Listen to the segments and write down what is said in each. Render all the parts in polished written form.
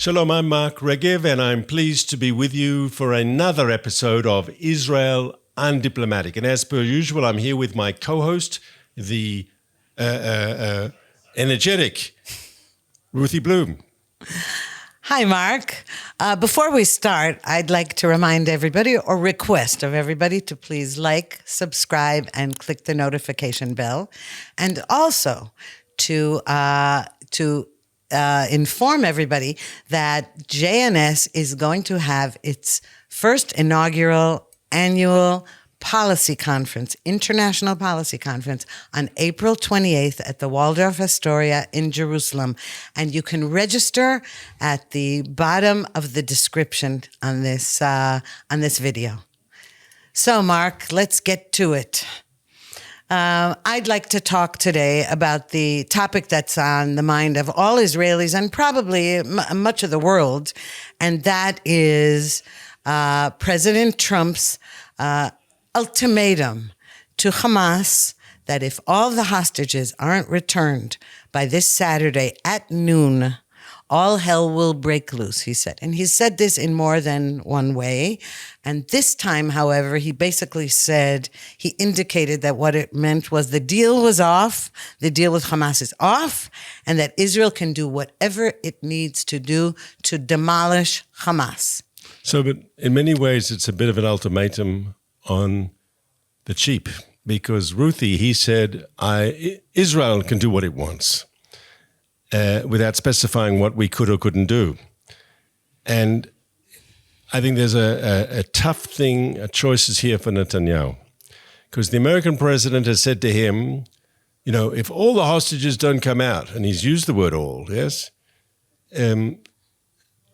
Shalom, I'm Mark Regev, and I'm pleased to be with you for another episode of Israel Undiplomatic. And as per usual, I'm here with my co-host, the energetic Ruthie Blum. Hi, Mark. Before we start, I'd like to remind everybody or request of everybody to please like, subscribe, and click the notification bell. And also to inform everybody that JNS is going to have its first inaugural annual policy conference, international policy conference, on April 28th at the Waldorf Astoria in Jerusalem. And you can register at the bottom of the description on this video. So, Mark, let's get to it. I'd like to talk today about the topic that's on the mind of all Israelis and probably much of the world, and that is President Trump's ultimatum to Hamas that if all the hostages aren't returned by this Saturday at noon, all hell will break loose, he said. And he said this in more than one way. And this time, however, he basically said, he indicated that what it meant was the deal was off, the deal with Hamas is off, and that Israel can do whatever it needs to do to demolish Hamas. So, but in many ways, it's a bit of an ultimatum on the cheap, because Ruthie, he said, Israel can do what it wants. Without specifying what we could or couldn't do. And I think there's a tough choices here for Netanyahu, because the American president has said to him, you know, if all the hostages don't come out, and he's used the word all, yes,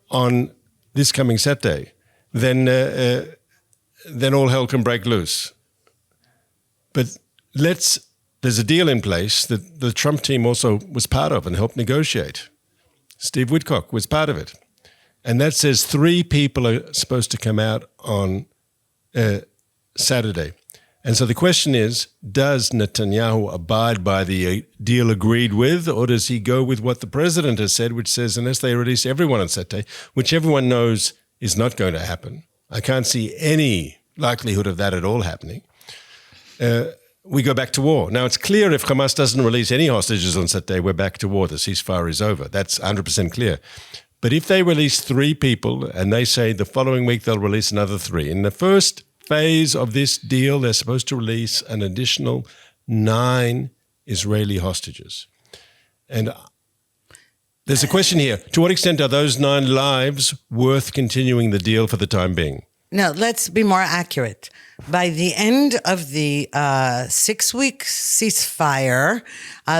on this coming Saturday, then all hell can break loose. But there's a deal in place that the Trump team also was part of and helped negotiate. Steve Witkoff was part of it. And that says 3 people are supposed to come out on Saturday. And so the question is, does Netanyahu abide by the deal agreed with, or does he go with what the president has said, which says unless they release everyone on Saturday, which everyone knows is not going to happen. I can't see any likelihood of that at all happening. We go back to war. Now, it's clear if Hamas doesn't release any hostages on Saturday, we're back to war. The ceasefire is over. That's 100% clear. But if they release 3 people and they say the following week they'll release another 3, in the first phase of this deal, they're supposed to release an additional 9 Israeli hostages. And there's a question here. To what extent are those 9 lives worth continuing the deal for the time being? No, let's be more accurate. By the end of the 6-week ceasefire,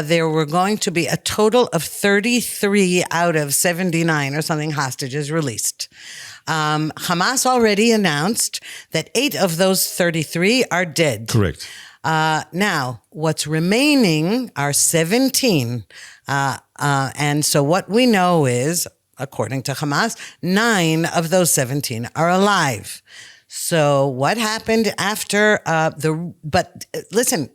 there were going to be a total of 33 out of 79 or something hostages released. Hamas already announced that 8 of those 33 are dead. Correct. Now, what's remaining are 17. And so what we know is, according to Hamas, 9 of those 17 are alive. So what happened after but listen,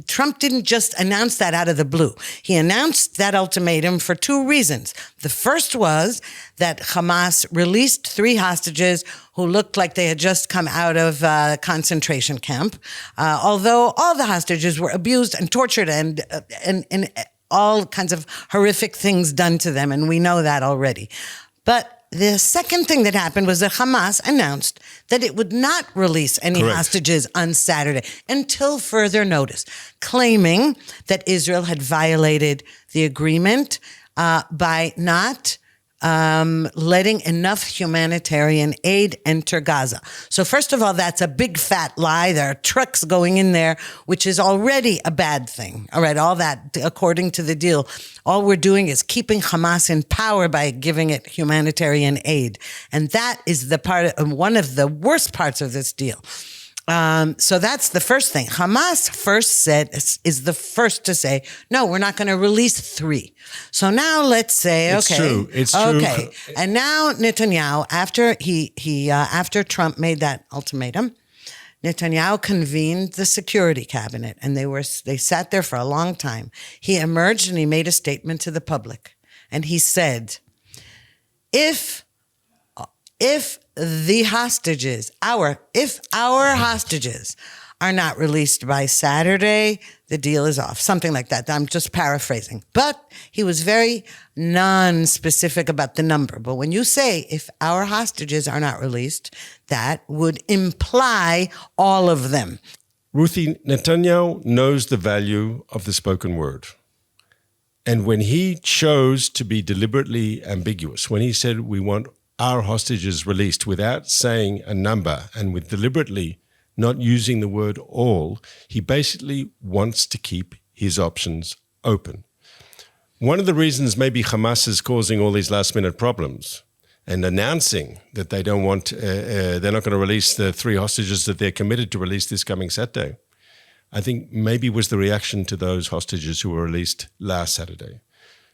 Trump didn't just announce that out of the blue. He announced that ultimatum for 2 reasons. The first was that Hamas released 3 hostages who looked like they had just come out of a concentration camp, although all the hostages were abused and tortured and all kinds of horrific things done to them, and we know that already. But the second thing that happened was that Hamas announced that it would not release any hostages on Saturday until further notice, claiming that Israel had violated the agreement by not letting enough humanitarian aid enter Gaza. So first of all, that's a big fat lie. There are trucks going in there, which is already a bad thing. All right, all that, according to the deal, all we're doing is keeping Hamas in power by giving it humanitarian aid. And that is one of the worst parts of this deal. So that's the first thing. Hamas first said, is the first to say, no, we're not going to release 3. So now let's say, It's true. Okay. And now Netanyahu, after Trump made that ultimatum, Netanyahu convened the security cabinet, and they sat there for a long time. He emerged and he made a statement to the public. And he said, if the hostages, if our hostages are not released by Saturday, the deal is off. Something like that. I'm just paraphrasing. But he was very non-specific about the number. But when you say if our hostages are not released, that would imply all of them. Ruthie, Netanyahu knows the value of the spoken word. And when he chose to be deliberately ambiguous, when he said we want our hostages released without saying a number and with deliberately not using the word all, he basically wants to keep his options open. One of the reasons maybe Hamas is causing all these last-minute problems and announcing that they don't want, they're not going to release the 3 hostages that they're committed to release this coming Saturday, I think maybe was the reaction to those hostages who were released last Saturday.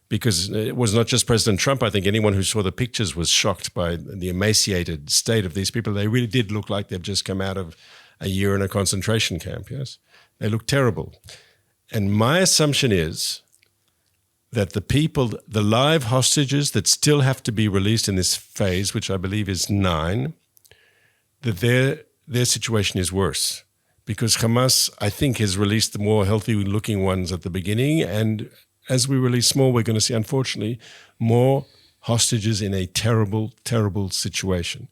Because it was not just President Trump. I think anyone who saw the pictures was shocked by the emaciated state of these people. They really did look like they've just come out of a year in a concentration camp, yes? They look terrible. And my assumption is that the people, the live hostages that still have to be released in this phase, which I believe is 9, that their situation is worse. Because Hamas, I think, has released the more healthy-looking ones at the beginning, and as we release more, we're going to see, unfortunately, more hostages in a terrible, terrible situation.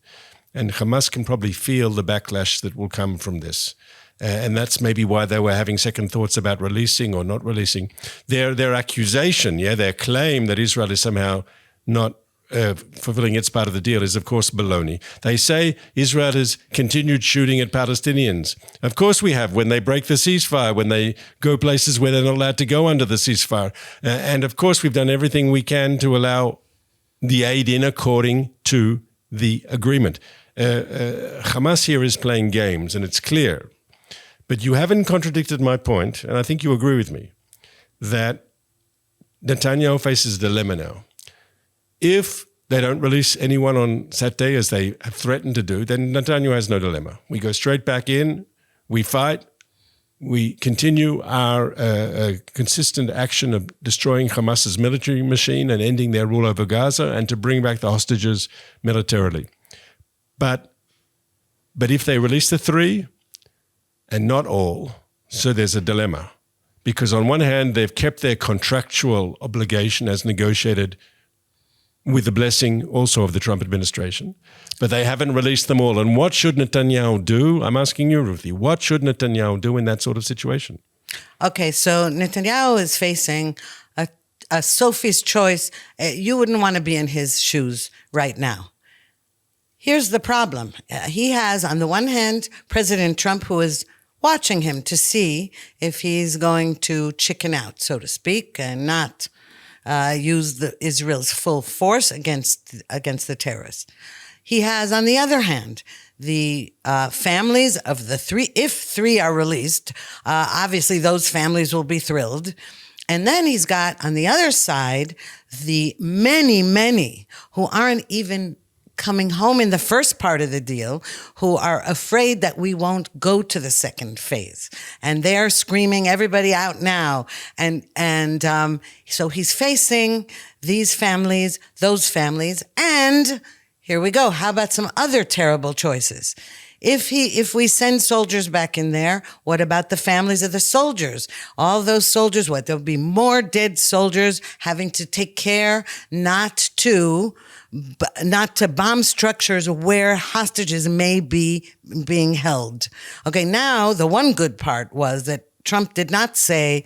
And Hamas can probably feel the backlash that will come from this. And that's maybe why they were having second thoughts about releasing or not releasing. Their accusation, their claim that Israel is somehow not fulfilling its part of the deal is, of course, baloney. They say Israel has continued shooting at Palestinians. Of course we have, when they break the ceasefire, when they go places where they're not allowed to go under the ceasefire. And of course we've done everything we can to allow the aid in according to the agreement. Hamas here is playing games, and it's clear. But you haven't contradicted my point, and I think you agree with me, that Netanyahu faces a dilemma now. If they don't release anyone on Saturday, as they have threatened to do, then Netanyahu has no dilemma. We go straight back in, we fight, we continue our consistent action of destroying Hamas's military machine and ending their rule over Gaza and to bring back the hostages militarily. But if they release the 3 and not all, so there's a dilemma. Because on one hand, they've kept their contractual obligation as negotiated with the blessing also of the Trump administration, but they haven't released them all. And what should Netanyahu do? I'm asking you, Ruthie, what should Netanyahu do in that sort of situation? Okay, so Netanyahu is facing a Sophie's choice. You wouldn't want to be in his shoes right now. Here's the problem. He has, on the one hand, President Trump, who is watching him to see if he's going to chicken out, so to speak, and not use Israel's full force against the terrorists. He has, on the other hand, the families of the 3, if 3 are released, obviously those families will be thrilled. And then he's got, on the other side, the many, many who aren't even coming home in the first part of the deal, who are afraid that we won't go to the second phase. And they're screaming everybody out now. And so he's facing these families, those families, and here we go. How about some other terrible choices? If we send soldiers back in there, what about the families of the soldiers? All those soldiers, there'll be more dead soldiers having to take care not to bomb structures where hostages may be being held. Okay, now the one good part was that Trump did not say,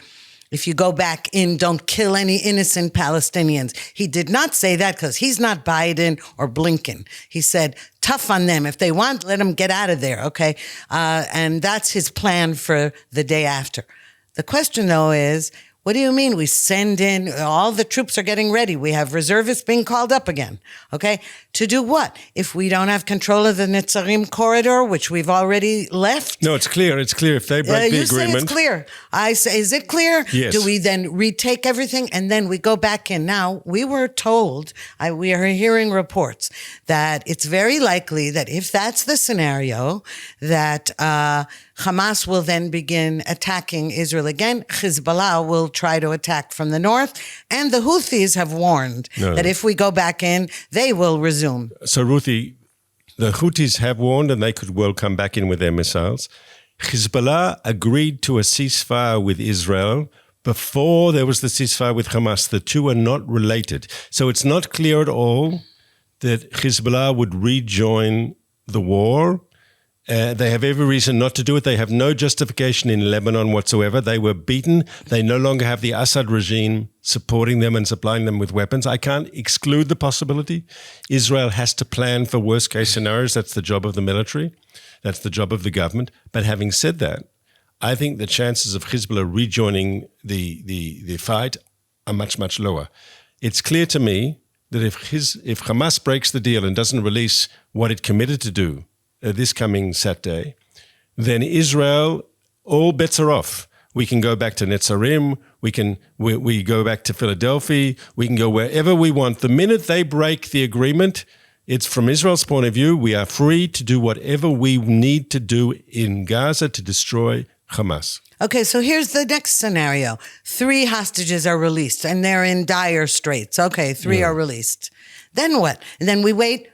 if you go back in, don't kill any innocent Palestinians. He did not say that because he's not Biden or Blinken. He said, tough on them. If they want, let them get out of there, okay? And that's his plan for the day after. The question, though, is, what do you mean we send in, all the troops are getting ready, we have reservists being called up again, okay? To do what? If we don't have control of the Netzarim corridor, which we've already left? No, it's clear. It's clear. If they break the agreement. You say it's clear. I say, is it clear? Yes. Do we then retake everything and then we go back in? Now, we were told, we are hearing reports that it's very likely that if that's the scenario, that Hamas will then begin attacking Israel again. Hezbollah will will try to attack from the north. And the Houthis have warned that if we go back in, they will resume. So, Ruthie, the Houthis have warned and they could well come back in with their missiles. Hezbollah agreed to a ceasefire with Israel before there was the ceasefire with Hamas. The two are not related. So it's not clear at all that Hezbollah would rejoin the war. They have every reason not to do it. They have no justification in Lebanon whatsoever. They were beaten. They no longer have the Assad regime supporting them and supplying them with weapons. I can't exclude the possibility. Israel has to plan for worst case scenarios. That's the job of the military. That's the job of the government. But having said that, I think the chances of Hezbollah rejoining the fight are much, much lower. It's clear to me that if Hamas breaks the deal and doesn't release what it committed to do this coming Saturday, then Israel, all bets are off. We can go back to Netzarim. We go back to Philadelphia. We can go wherever we want. The minute they break the agreement, it's from Israel's point of view, we are free to do whatever we need to do in Gaza to destroy Hamas. Okay, so here's the next scenario. 3 hostages are released and they're in dire straits. Okay, 3 are released. Then what? And then we wait.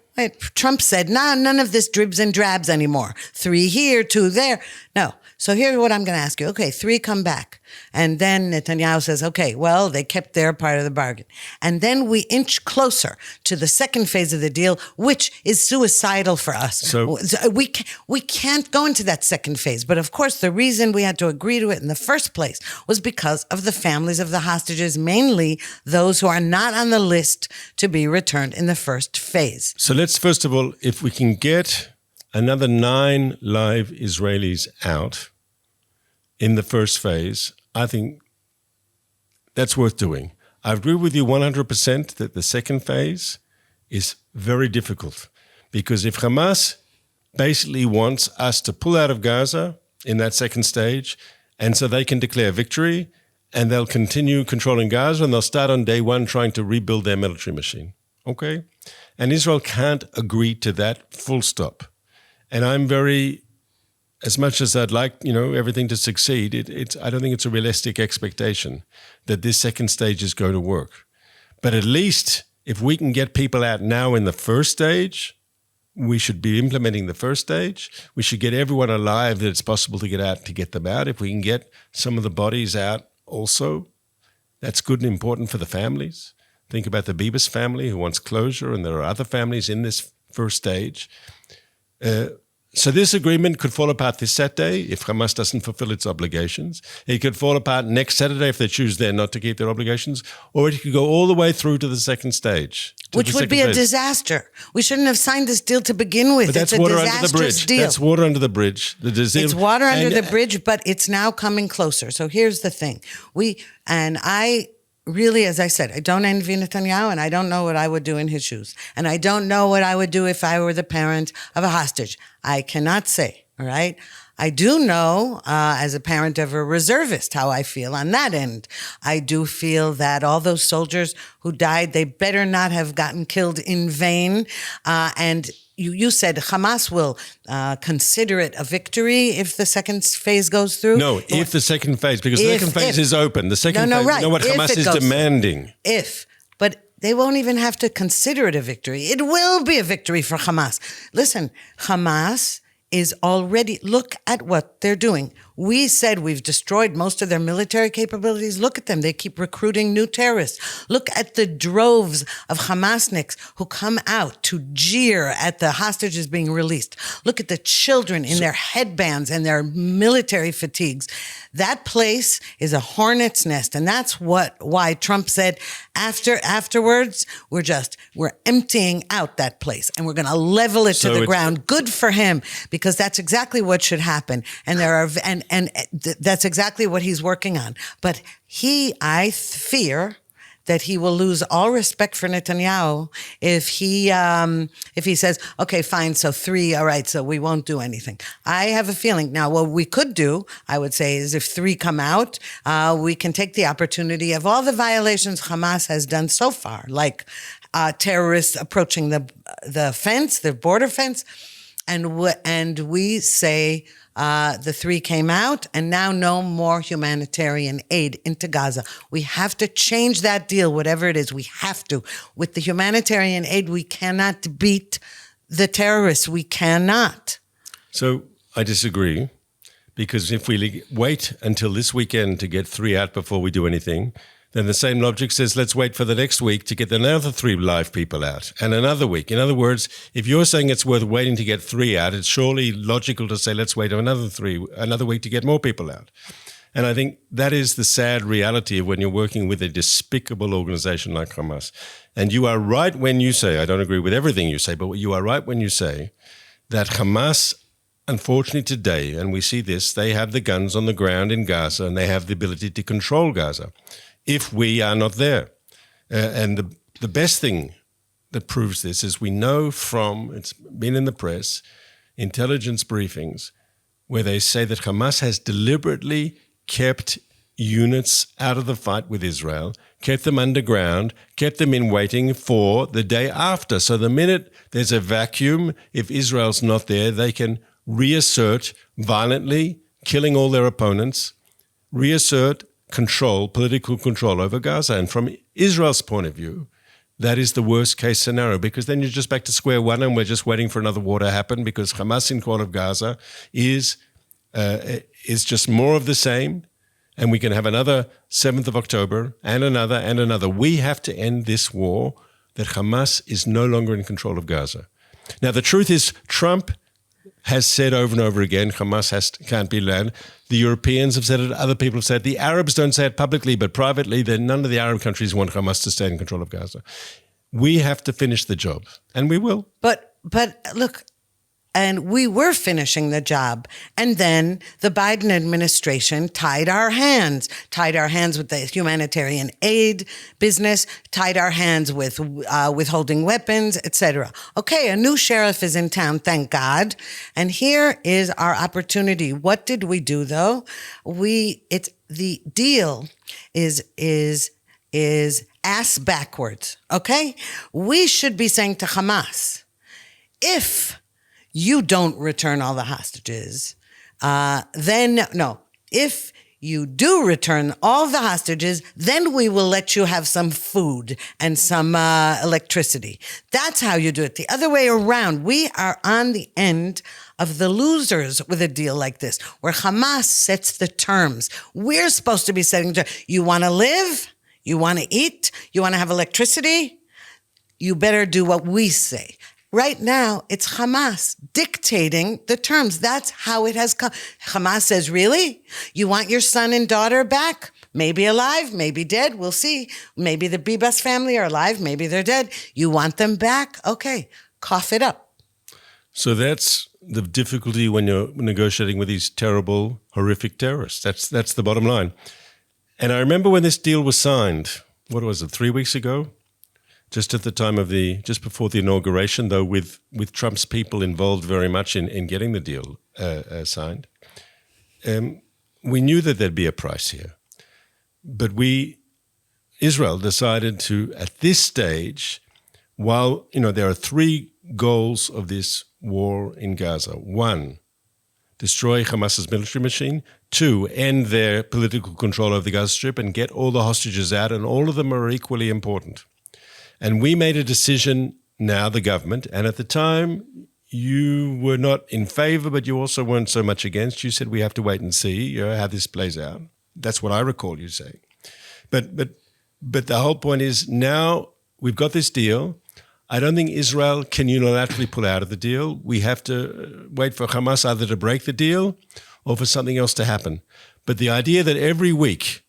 Trump said, none of this dribs and drabs anymore. 3 here, 2 there. No. So here's what I'm going to ask you. Okay, 3 come back. And then Netanyahu says, okay, well, they kept their part of the bargain. And then we inch closer to the second phase of the deal, which is suicidal for us. So we can't go into that second phase. But of course, the reason we had to agree to it in the first place was because of the families of the hostages, mainly those who are not on the list to be returned in the first phase. So let's, first of all, if we can get another 9 live Israelis out in the first phase, I think that's worth doing. I agree with you 100% that the second phase is very difficult because if Hamas basically wants us to pull out of Gaza in that second stage, and so they can declare victory and they'll continue controlling Gaza and they'll start on day 1 trying to rebuild their military machine. Okay? And Israel can't agree to that, full stop. And I'm very, as much as I'd like, everything to succeed, I don't think it's a realistic expectation that this second stage is going to work. But at least if we can get people out now in the first stage, we should be implementing the first stage. We should get everyone alive that it's possible to get them out. If we can get some of the bodies out also, that's good and important for the families. Think about the Bibas family who wants closure, and there are other families in this first stage. So this agreement could fall apart this Saturday if Hamas doesn't fulfill its obligations. It could fall apart next Saturday if they choose then not to keep their obligations, or it could go all the way through to the second stage. Which would be a disaster. We shouldn't have signed this deal to begin with. But that's it's a water under the disastrous bridge. deal. That's water under the bridge. It's water under the bridge, but it's now coming closer. So here's the thing. Really, as I said, I don't envy Netanyahu, and I don't know what I would do in his shoes. And I don't know what I would do if I were the parent of a hostage. I cannot say, all right? I do know, as a parent of a reservist, how I feel on that end. I do feel that all those soldiers who died, they better not have gotten killed in vain. And you said Hamas will consider it a victory if the second phase goes through? No, if the second phase, because the second phase is open. The second phase, right. You know what Hamas is demanding. But they won't even have to consider it a victory. It will be a victory for Hamas. Listen, Hamas is already, look at what they're doing. We said we've destroyed most of their military capabilities. Look at them. They keep recruiting new terrorists. Look at the droves of Hamasniks who come out to jeer at the hostages being released. Look at the children in their headbands and their military fatigues. That place is a hornet's nest. And that's why Trump said afterwards, we're emptying out that place and we're going to level it to the ground. Good for him, because that's exactly what should happen. And that's exactly what he's working on. But I fear that he will lose all respect for Netanyahu if he says, okay, fine, so 3, all right, so we won't do anything. I have a feeling. Now, what we could do, I would say, is if 3 come out, we can take the opportunity of all the violations Hamas has done so far, like terrorists approaching the fence, the border fence, and we say the three came out, and now no more humanitarian aid into Gaza. We have to change that deal, whatever it is. We have to. With the humanitarian aid, we cannot beat the terrorists. We cannot. So I disagree, because if we wait until this weekend to get three out before we do anything, then the same logic says let's wait for the next week to get another three live people out, and another week. In other words, if you're saying it's worth waiting to get three out, it's surely logical to say let's wait another week to get more people out. And I think that is the sad reality of when you're working with a despicable organization like Hamas. And you are right when you say, I don't agree with everything you say, but you are right when you say that Hamas, unfortunately today, and we see this, they have the guns on the ground in Gaza and they have the ability to control Gaza if we are not there. And the best thing that proves this is we know from, it's been in the press, intelligence briefings, where they say that Hamas has deliberately kept units out of the fight with Israel, kept them underground, kept them in waiting for the day after. So the minute there's a vacuum, if Israel's not there, they can reassert violently, killing all their opponents, reassert political control over Gaza. And from Israel's point of view, that is the worst case scenario, because then you're just back to square one and we're just waiting for another war to happen, because Hamas in control of Gaza is just more of the same. And we can have another 7th of October and another and another. We have to end this war that Hamas is no longer in control of Gaza. Now, the truth is Trump has said over and over again, Hamas can't be landed. The Europeans have said it, other people have said it. The Arabs don't say it publicly, but privately, none of the Arab countries want Hamas to stay in control of Gaza. We have to finish the job, and we will. But look, and we were finishing the job. And then the Biden administration tied our hands with the humanitarian aid business, tied our hands with withholding weapons, etc. Okay, a new sheriff is in town, thank God. And here is our opportunity. What did we do though? The deal is ass backwards, okay? We should be saying to Hamas, if you don't return all the hostages, if you do return all the hostages, then we will let you have some food and some electricity. That's how you do it. The other way around, we are on the end of the losers with a deal like this, where Hamas sets the terms. We're supposed to be setting the terms. You want to live? You want to eat? You want to have electricity? You better do what we say. Right now, it's Hamas dictating the terms. That's how it has come. Hamas says, really? You want your son and daughter back? Maybe alive, maybe dead. We'll see. Maybe the Bibas family are alive. Maybe they're dead. You want them back? Okay, cough it up. So that's the difficulty when you're negotiating with these terrible, horrific terrorists. That's the bottom line. And I remember when this deal was signed, what was it, 3 weeks ago? Just at the time of just before the inauguration, though, with Trump's people involved very much in getting the deal signed, we knew that there'd be a price here. But Israel decided to, at this stage, while, there are three goals of this war in Gaza. One, destroy Hamas's military machine. Two, end their political control of the Gaza Strip and get all the hostages out, and all of them are equally important. And we made a decision now, the government, and at the time you were not in favor, but you also weren't so much against. You said we have to wait and see how this plays out. That's what I recall you saying. But the whole point is now we've got this deal. I don't think Israel can unilaterally pull out of the deal. We have to wait for Hamas either to break the deal or for something else to happen. But the idea that every week,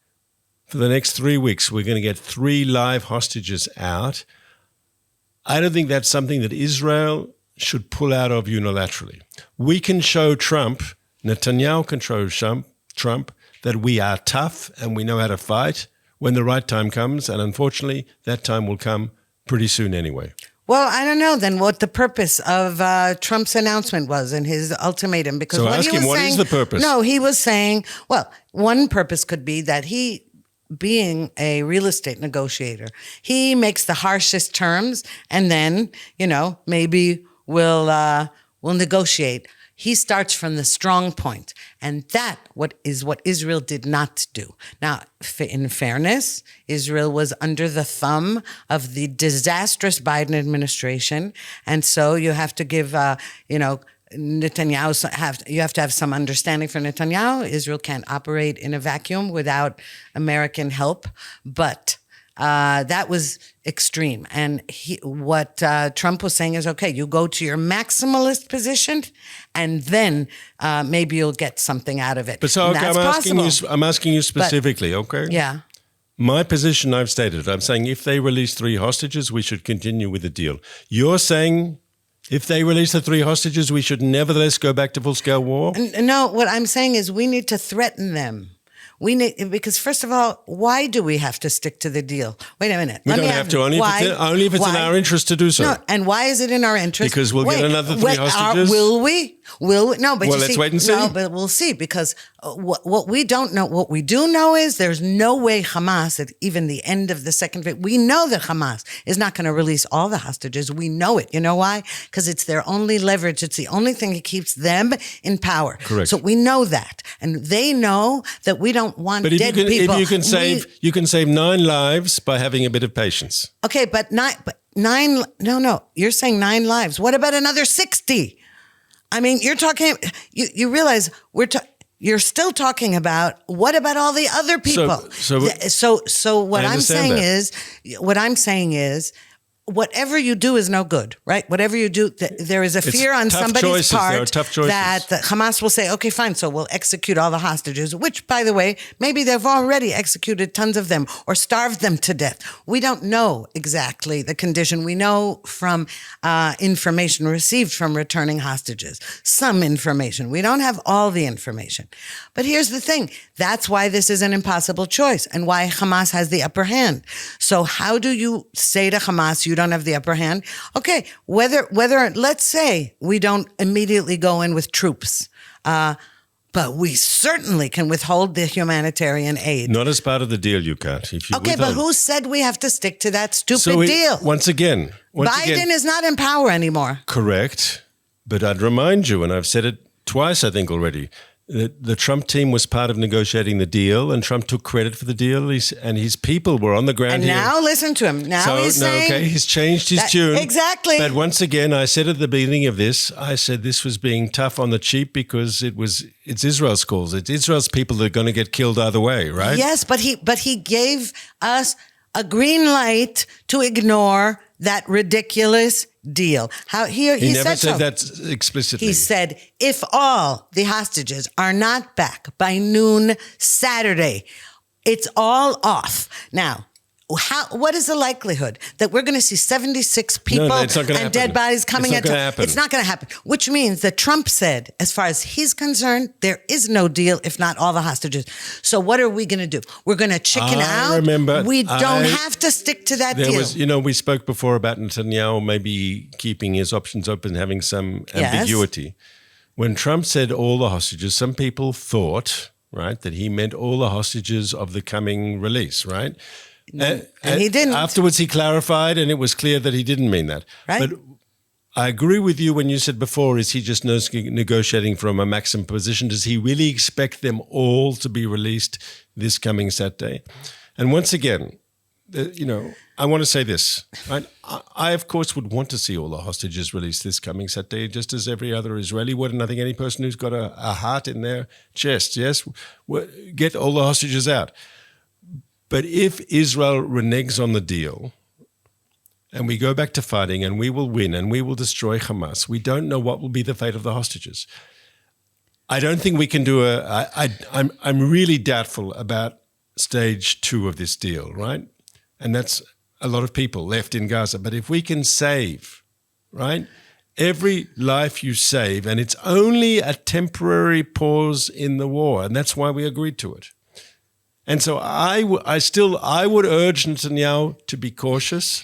for the next 3 weeks, we're going to get 3 live hostages out, I don't think that's something that Israel should pull out of unilaterally. We can show Trump, Netanyahu can show Trump that we are tough and we know how to fight when the right time comes. And unfortunately, that time will come pretty soon anyway. Well, I don't know then what the purpose of Trump's announcement was and his ultimatum. Because so ask him, what is the purpose? No, he was saying, well, one purpose could be that he, being a real estate negotiator, he makes the harshest terms and then, maybe we'll will negotiate. He starts from the strong point, and that what Israel did not do. Now, in fairness, Israel was under the thumb of the disastrous Biden administration, and so you have to give, Netanyahu, you have to have some understanding for Netanyahu. Israel can't operate in a vacuum without American help, but that was extreme. And what Trump was saying is, okay, you go to your maximalist position, and then maybe you'll get something out of it. But so okay, I'm asking you specifically, okay? Yeah. My position, I've stated. I'm saying if they release 3 hostages, we should continue with the deal. You're saying if they release the 3 hostages, we should nevertheless go back to full-scale war? No, what I'm saying is we need to threaten them. Because first of all, why do we have to stick to the deal? Wait a minute. We don't have to, only if it's in our interest to do so. No, and why is it in our interest? Because we'll get another 3 hostages. Will we? No, but let's wait and see. No, but we'll see, because what we don't know, what we do know is there's no way Hamas, at even the end of the second phase, we know that Hamas is not going to release all the hostages. We know it. You know why? Because it's their only leverage. It's the only thing that keeps them in power. Correct. So we know that, and they know that we don't want dead people. If you can save 9 lives by having a bit of patience. Okay, but nine. No. You're saying 9 lives. What about another 60? I mean, you're talking. You realize you're still talking about what about all the other people? So what I'm saying is, whatever you do is no good, right? Whatever you do, there is a fear on somebody's part that Hamas will say, okay, fine, so we'll execute all the hostages, which, by the way, maybe they've already executed tons of them or starved them to death. We don't know exactly the condition. We know from information received from returning hostages, some information. We don't have all the information. But here's the thing. That's why this is an impossible choice and why Hamas has the upper hand. So how do you say to Hamas, you don't have the upper hand? Okay, whether let's say we don't immediately go in with troops, but we certainly can withhold the humanitarian aid. Not as part of the deal, you can't. But who said we have to stick to that stupid deal? Once again, Biden is not in power anymore. Correct. But I'd remind you, and I've said it twice, I think already, the Trump team was part of negotiating the deal, and Trump took credit for the deal, and his people were on the ground. And now listen to him. Now he's saying... he's changed his tune. Exactly. But once again, I said at the beginning of this, I said this was being tough on the cheap because it's Israel's calls. It's Israel's people that are going to get killed either way, right? Yes, but he gave us a green light to ignore that ridiculous deal. He never said so. that explicitly. He said, if all the hostages are not back by noon Saturday, it's all off. Now, what is the likelihood that we're going to see 76 people and dead bodies coming at time? It's not going to happen. Which means that Trump said, as far as he's concerned, there is no deal if not all the hostages. So what are we going to do? We're going to chicken out? We don't have to stick to that deal. We spoke before about Netanyahu maybe keeping his options open, having some ambiguity. When Trump said all the hostages, some people thought, right, that he meant all the hostages of the coming release, right? And he didn't. Afterwards, he clarified, and it was clear that he didn't mean that. Right. But I agree with you when you said before, is he just negotiating from a maximum position? Does he really expect them all to be released this coming Saturday? And once again, I want to say this. Right? I, of course, would want to see all the hostages released this coming Saturday, just as every other Israeli would. And I think any person who's got a heart in their chest, yes, get all the hostages out. But if Israel reneges on the deal and we go back to fighting and we will win and we will destroy Hamas, we don't know what will be the fate of the hostages. I don't think we can do I'm really doubtful about stage 2 of this deal, right? And that's a lot of people left in Gaza. But if we can save, right, every life you save, and it's only a temporary pause in the war, and that's why we agreed to it. And so I would urge Netanyahu to be cautious.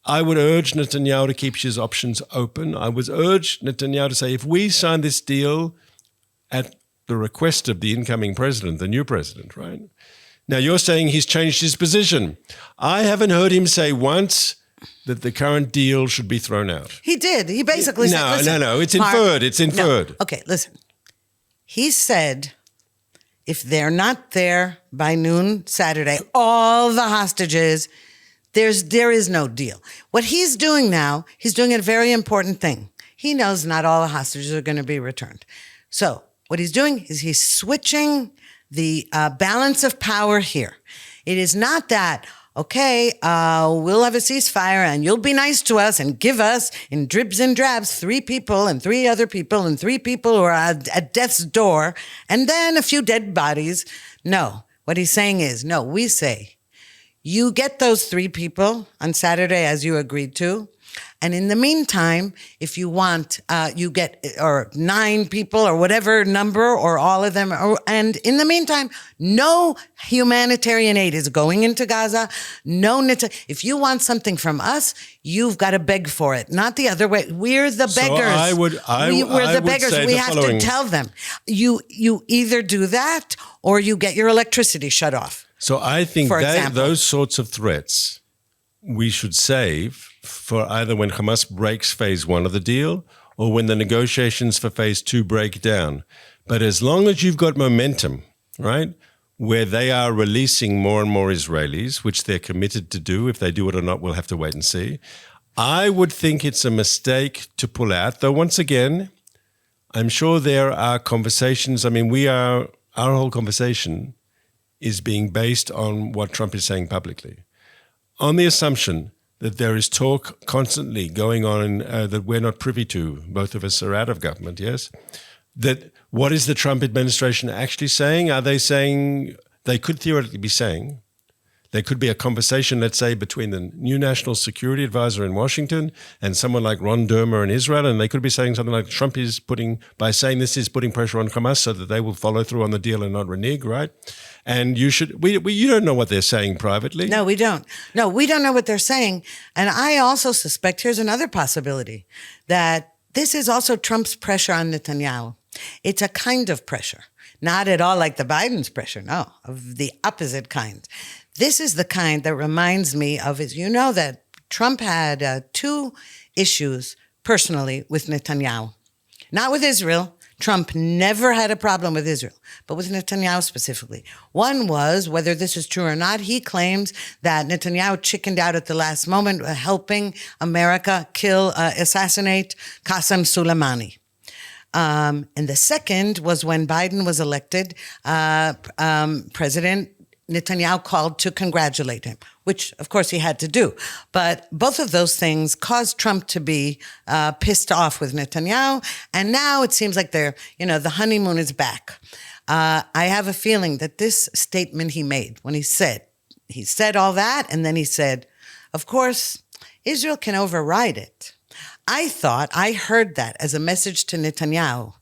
I would urge Netanyahu to keep his options open. I would urge Netanyahu to say, if we sign this deal at the request of the incoming president, the new president, right? Now, you're saying he's changed his position. I haven't heard him say once that the current deal should be thrown out. He did. He basically said, listen, No. It's inferred. It's inferred. No. Okay, listen. He said, if they're not there by noon Saturday, all the hostages, there is no deal. What he's doing now, he's doing a very important thing. He knows not all the hostages are going to be returned. So what he's doing is he's switching the balance of power here. It is not that, okay, we'll have a ceasefire and you'll be nice to us and give us in dribs and drabs 3 people and 3 other people and 3 people who are at death's door and then a few dead bodies. No, what he's saying is, no, we say, you get those 3 people on Saturday as you agreed to. And in the meantime, if you want, you get or 9 people or whatever number or all of them. And in the meantime, no humanitarian aid is going into Gaza. If you want something from us, you've got to beg for it, not the other way. We're the beggars. We're the beggars. We have to tell them, you either do that or you get your electricity shut off. So I think that those sorts of threats we should save for either when Hamas breaks phase 1 of the deal or when the negotiations for phase 2 break down. But as long as you've got momentum, right, where they are releasing more and more Israelis, which they're committed to do, if they do it or not, we'll have to wait and see. I would think it's a mistake to pull out, though once again, I'm sure there are conversations. I mean, our whole conversation is being based on what Trump is saying publicly, on the assumption that there is talk constantly going on that we're not privy to. Both of us are out of government, yes? That what is the Trump administration actually saying? Are they saying, they could theoretically be saying, there could be a conversation, let's say, between the new national security advisor in Washington and someone like Ron Dermer in Israel, and they could be saying something like Trump is by saying this is putting pressure on Hamas so that they will follow through on the deal and not renege, right? And you don't know what they're saying privately. No, we don't. No, we don't know what they're saying. And I also suspect, here's another possibility, that this is also Trump's pressure on Netanyahu. It's a kind of pressure, not at all like the Biden's pressure, no, of the opposite kind. This is the kind that reminds me of, that Trump had 2 issues personally with Netanyahu, not with Israel. Trump never had a problem with Israel, but with Netanyahu specifically. One was, whether this is true or not, he claims that Netanyahu chickened out at the last moment, helping America assassinate Qasem Soleimani. And the second was when Biden was elected, President Netanyahu called to congratulate him, which, of course, he had to do. But both of those things caused Trump to be pissed off with Netanyahu. And now it seems like the honeymoon is back. I have a feeling that this statement he made when he said all that, and then he said, of course, Israel can override it. I heard that as a message to Netanyahu.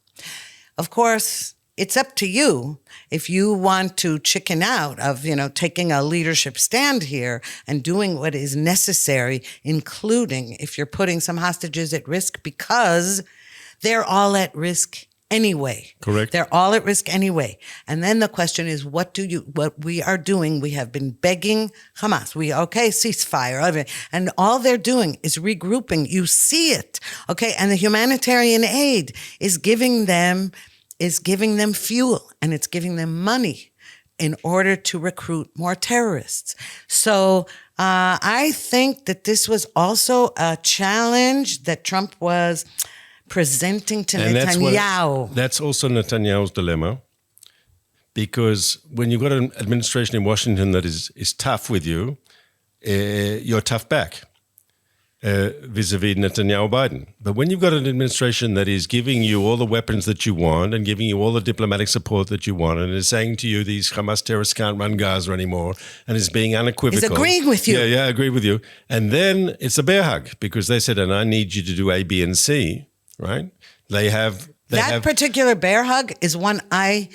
Of course, it's up to you if you want to chicken out of, taking a leadership stand here and doing what is necessary, including if you're putting some hostages at risk, because they're all at risk anyway. Correct. They're all at risk anyway. And then the question is, what we are doing, we have been begging Hamas, ceasefire, and all they're doing is regrouping. You see it, okay? And the humanitarian aid is giving them fuel and it's giving them money in order to recruit more terrorists. So I think that this was also a challenge that Trump was presenting to Netanyahu. That's also Netanyahu's dilemma, because when you've got an administration in Washington that is tough with you, you're tough back. Vis-a-vis Netanyahu Biden. But when you've got an administration that is giving you all the weapons that you want and giving you all the diplomatic support that you want and is saying to you these Hamas terrorists can't run Gaza anymore and is being unequivocal. He's agreeing with you. Yeah, I agree with you. And then it's a bear hug because they said, and I need you to do A, B, and C, right? That particular bear hug is one I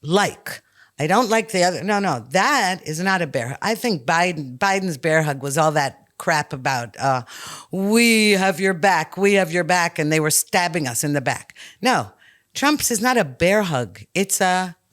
like. I don't like the other. No, that is not a bear hug. I think Biden's bear hug was all that crap about we have your back, and they were stabbing us in the back. No, Trump's is not a bear hug. It's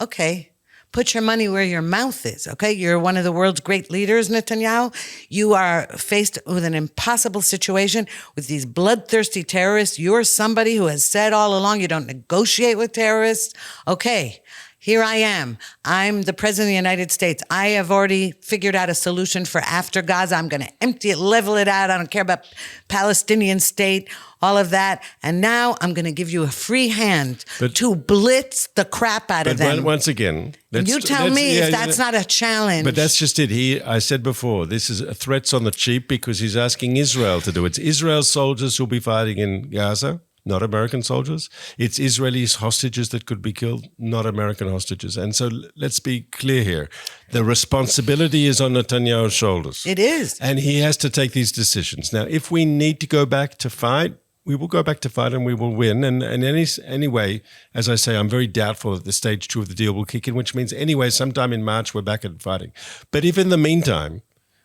okay, put your money where your mouth is, okay? You're one of the world's great leaders, Netanyahu. You are faced with an impossible situation with these bloodthirsty terrorists. You're somebody who has said all along you don't negotiate with terrorists. Okay. Here I am. I'm the president of the United States. I have already figured out a solution for after Gaza. I'm going to empty it, level it out. I don't care about Palestinian state, all of that. And now I'm going to give you a free hand to blitz the crap out of them. But once again, you tell me if that's not a challenge. But that's just it. I said before, this is threats on the cheap because he's asking Israel to do it. It's Israel's soldiers who'll be fighting in Gaza. Not American soldiers. It's Israelis hostages that could be killed, not American hostages. And so let's be clear here. The responsibility is on Netanyahu's shoulders. It is. And he has to take these decisions. Now, if we need to go back to fight, we will go back to fight and we will win. And anyway, as I say, I'm very doubtful that the stage 2 of the deal will kick in, which means anyway, sometime in March, we're back at fighting. But if in the meantime,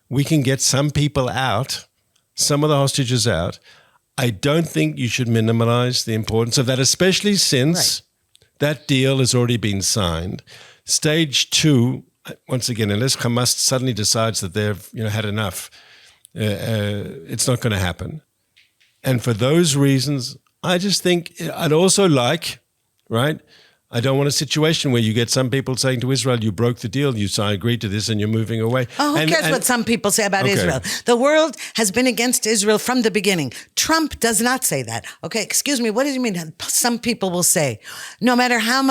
we can get some people out, some of the hostages out, I don't think you should minimize the importance of that, especially since that deal has already been signed. Stage 2, once again, unless Hamas suddenly decides that they've had enough, it's not going to happen. And for those reasons, I just think I'd also like, right? I don't want a situation where you get some people saying to Israel, you broke the deal, you agreed to this and you're moving away. Oh, who cares what some people say about Israel? The world has been against Israel from the beginning. Trump does not say that. Okay, excuse me, what do you mean? Some people will say, no matter how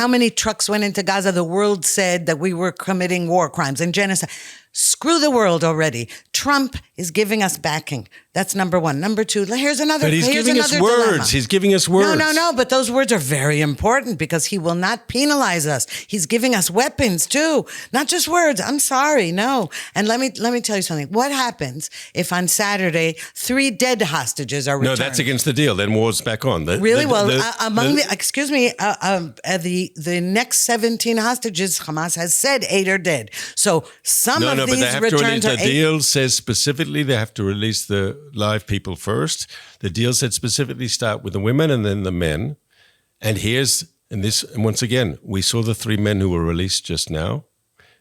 many trucks went into Gaza, the world said that we were committing war crimes and genocide. Screw the world already. Trump is giving us backing. That's number one. Number two, here's another But he's giving us words. Dilemma. He's giving us words. No, but those words are very important because he will not penalize us. He's giving us weapons too, not just words. I'm sorry, no. And let me tell you something. What happens if on Saturday 3 dead hostages are returned? No, that's against the deal. Then war's back on. The next 17 hostages, Hamas has said 8 are dead. So some of but they these have returns to are release. The deal says specifically they have to release the live people first. The deal said specifically start with the women and then the men. And once again, we saw the 3 men who were released just now,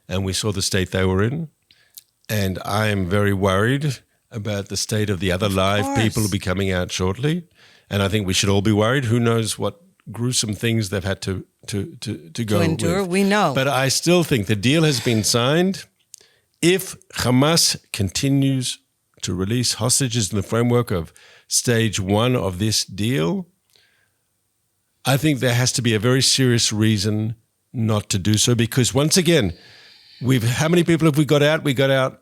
and we saw the state they were in. And I am very worried about the state of the other live people who will be coming out shortly. And I think we should all be worried. Who knows what gruesome things they've had to go endure. With. We know. But I still think the deal has been signed. If Hamas continues to release hostages in the framework of stage 1 of this deal, I think there has to be a very serious reason not to do so. Because once again, how many people have we got out? We got out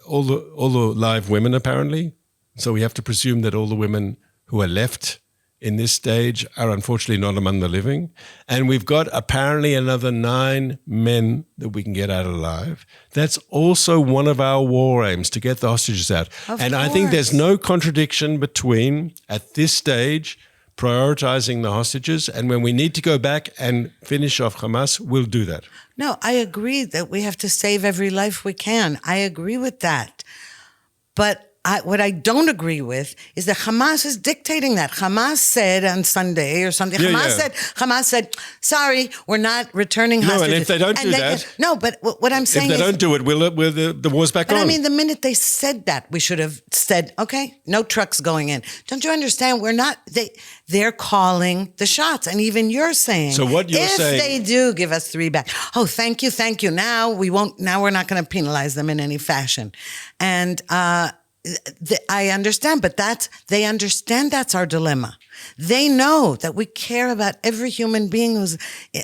all the live women apparently. So we have to presume that all the women who are left in this stage are unfortunately not among the living. And we've got apparently another 9 men that we can get out alive. That's also one of our war aims, to get the hostages out. I think there's no contradiction between, at this stage, prioritizing the hostages, and when we need to go back and finish off Hamas, we'll do that. No, I agree that we have to save every life we can. I agree with that. But what I don't agree is that Hamas is dictating that. Hamas said on Sunday or something, Hamas said, sorry, we're not returning hostages. No, and if they don't do that. No, but what I'm saying is, if they don't do it, the war's back on. But I mean, the minute they said that, we should have said, okay, no trucks going in. Don't you understand? They're calling the shots. And even you're saying, so what you're saying, if they do give us 3 back, oh, thank you. Now we're not going to penalize them in any fashion. And, I understand, but they understand that's our dilemma. They know that we care about every human being who's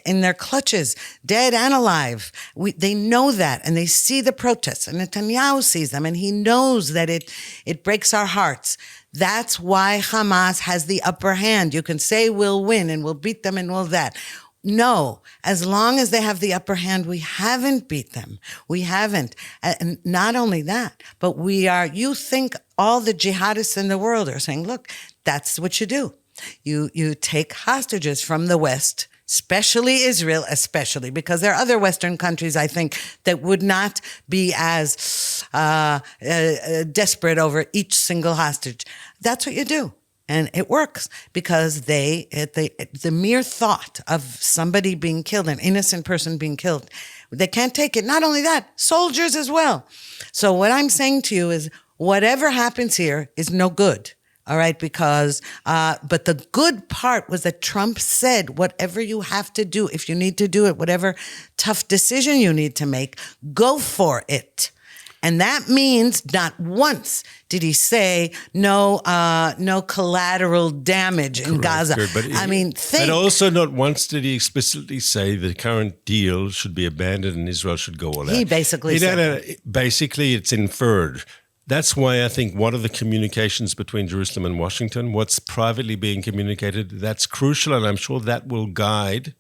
in their clutches, dead and alive. They know that, and they see the protests, and Netanyahu sees them, and he knows that it breaks our hearts. That's why Hamas has the upper hand. You can say we'll win and we'll beat them and we'll that. No, as long as they have the upper hand, we haven't beat them. We haven't. And not only that, but you think all the jihadists in the world are saying, look, that's what you do. You take hostages from the West, especially Israel, because there are other Western countries, I think, that would not be as desperate over each single hostage. That's what you do. And it works because the mere thought of somebody being killed, an innocent person being killed, they can't take it. Not only that, soldiers as well. So what I'm saying to you is whatever happens here is no good. All right, because, but the good part was that Trump said, whatever you have to do, if you need to do it, whatever tough decision you need to make, go for it. And that means not once did he say no collateral damage in Gaza. But but also not once did he explicitly say the current deal should be abandoned and Israel should go all out. He basically said basically it's inferred. That's why I think what are the communications between Jerusalem and Washington, what's privately being communicated, that's crucial, and I'm sure that will guide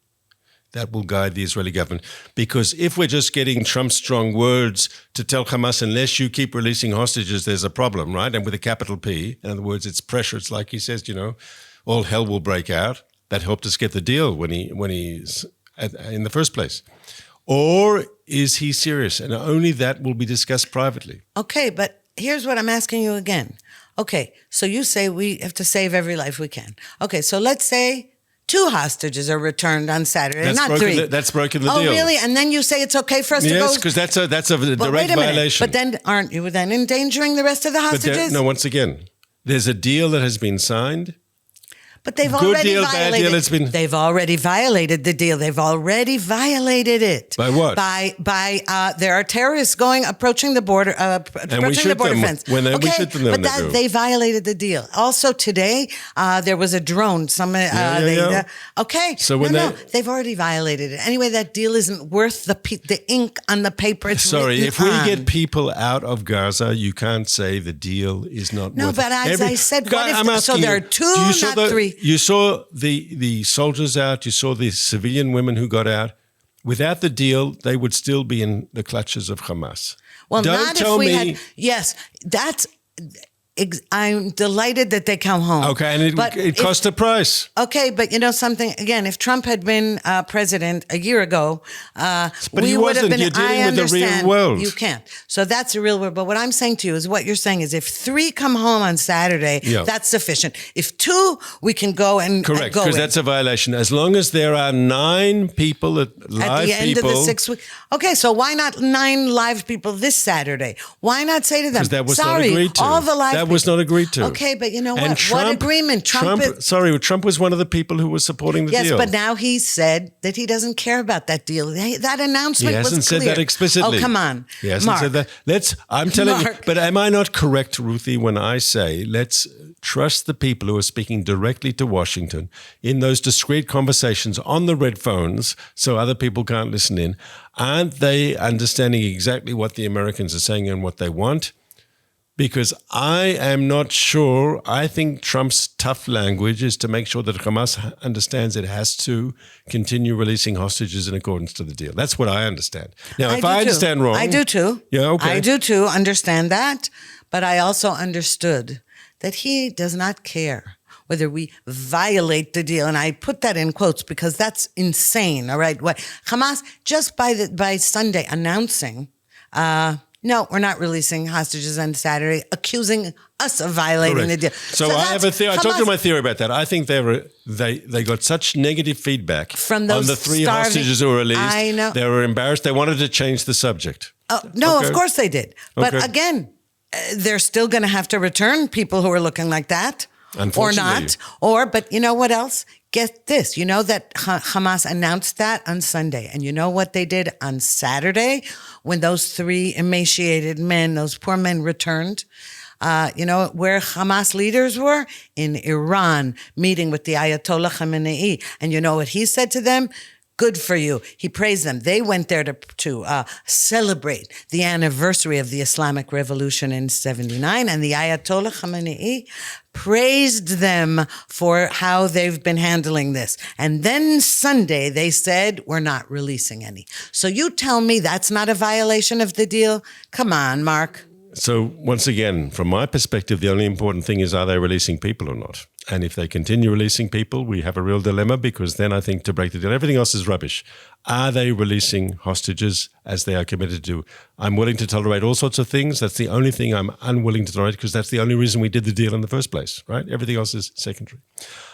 the Israeli government. Because if we're just getting Trump's strong words to tell Hamas, unless you keep releasing hostages, there's a problem, right? And with a capital P, in other words, it's pressure. It's like he says, all hell will break out. That helped us get the deal when he's in the first place. Or is he serious? And only that will be discussed privately. Okay, but here's what I'm asking you again. Okay, so you say we have to save every life we can. Okay, so let's say 2 hostages are returned on Saturday, not 3. That's broken the deal. Oh, really? And then you say it's okay for us to go? Yes, because that's a direct violation. But then aren't you then endangering the rest of the hostages? No, once again, there's a deal that has been signed. But they've Good already deal, violated. bad deal, They've already violated the deal. They've already violated it. By what? There are terrorists approaching the border, approaching the border fence. We shoot them. But they violated the deal. Also today, there was a drone. Okay. So they've already violated it. Anyway, that deal isn't worth the ink on the paper. If we get people out of Gaza, you can't say the deal is not. No, worth but as I said, there are 2, not 3. You saw the soldiers out. You saw the civilian women who got out. Without the deal, they would still be in the clutches of Hamas. Well, not if we had. Yes, that's. I'm delighted that they come home. Okay, and it cost a price. Okay, but you know something? Again, if Trump had been president a year ago, we would have been. You're dealing with the real world. You can't. So that's the real world. But what I'm saying to you is what you're saying is if 3 come home on Saturday, that's sufficient. If 2, we can go and correct, because that's a violation. As long as there are 9 people, live people. At the end of the 6 weeks. Okay, so why not 9 live people this Saturday? Why not say to them, that was not agreed to. All the live that was not agreed to. Okay, but you know and what? Trump, what agreement? Trump was one of the people who was supporting the deal. Yes, but now he said that he doesn't care about that deal. That announcement was clear. He hasn't said that explicitly. Oh, come on. He hasn't said that. I'm telling you, but am I not correct, Ruthie, when I say let's trust the people who are speaking directly to Washington in those discreet conversations on the red phones so other people can't listen in? Aren't they understanding exactly what the Americans are saying and what they want? Because I am not sure. I think Trump's tough language is to make sure that Hamas understands it has to continue releasing hostages in accordance to the deal. That's what I understand. Now, if I understand wrong. I do too. Yeah, okay. I do too understand that. But I also understood that he does not care whether we violate the deal. And I put that in quotes because that's insane. All right. What Hamas, just by Sunday announcing, no, we're not releasing hostages on Saturday, accusing us of violating the deal. So I have a theory. I told you my theory about that. I think they got such negative feedback from those on the 3 hostages who were released. I know. They were embarrassed. They wanted to change the subject. No, of course they did. But again, they're still going to have to return people who are looking like that. Or not. But you know what else? Get this. You know that Hamas announced that on Sunday. And you know what they did on Saturday when those 3 emaciated men, those poor men returned? You know where Hamas leaders were? In Iran, meeting with the Ayatollah Khamenei. And you know what he said to them? Good for you. He praised them. They went there to celebrate the anniversary of the Islamic Revolution in 79, and the Ayatollah Khamenei praised them for how they've been handling this. And then Sunday, they said, we're not releasing any. So you tell me that's not a violation of the deal? Come on, Mark. So once again, from my perspective, the only important thing is, are they releasing people or not? And if they continue releasing people, we have a real dilemma, because then I think to break the deal, everything else is rubbish. Are they releasing hostages as they are committed to? I'm willing to tolerate all sorts of things. That's the only thing I'm unwilling to tolerate, because that's the only reason we did the deal in the first place, right? Everything else is secondary.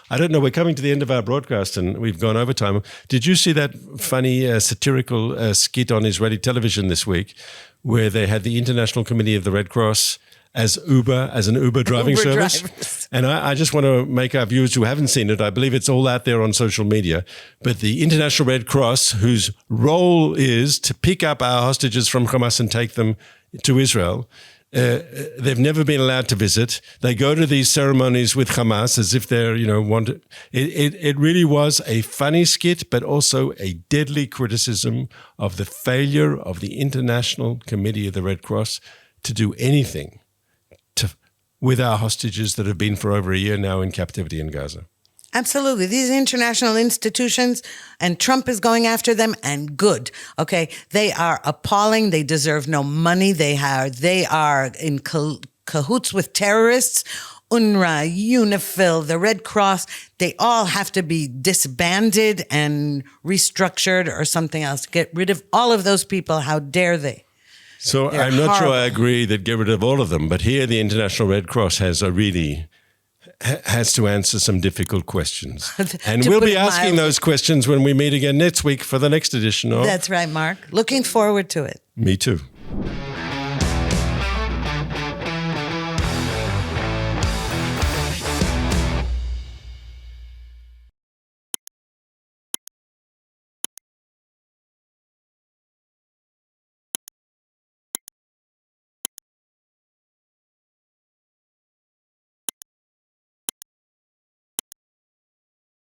I don't know. We're coming to the end of our broadcast and we've gone over time. Did you see that funny satirical skit on Israeli television this week where they had the International Committee of the Red Cross as an Uber driving service? Drivers. And I just want to make our viewers who haven't seen it, I believe it's all out there on social media, but the International Red Cross, whose role is to pick up our hostages from Hamas and take them to Israel, they've never been allowed to visit. They go to these ceremonies with Hamas as if they're, wanted. It really was a funny skit, but also a deadly criticism of the failure of the International Committee of the Red Cross to do anything with our hostages that have been for over a year now in captivity in Gaza. Absolutely. These international institutions, and Trump is going after them, and good. Okay. They are appalling. They deserve no money. They are in cahoots with terrorists. UNRWA, UNIFIL, the Red Cross, they all have to be disbanded and restructured or something else. Get rid of all of those people. How dare they? So I'm not sure I agree that get rid of all of them, but here the International Red Cross has to answer some difficult questions. And we'll be asking those questions when we meet again next week for the next edition of... That's right, Mark. Looking forward to it. Me too.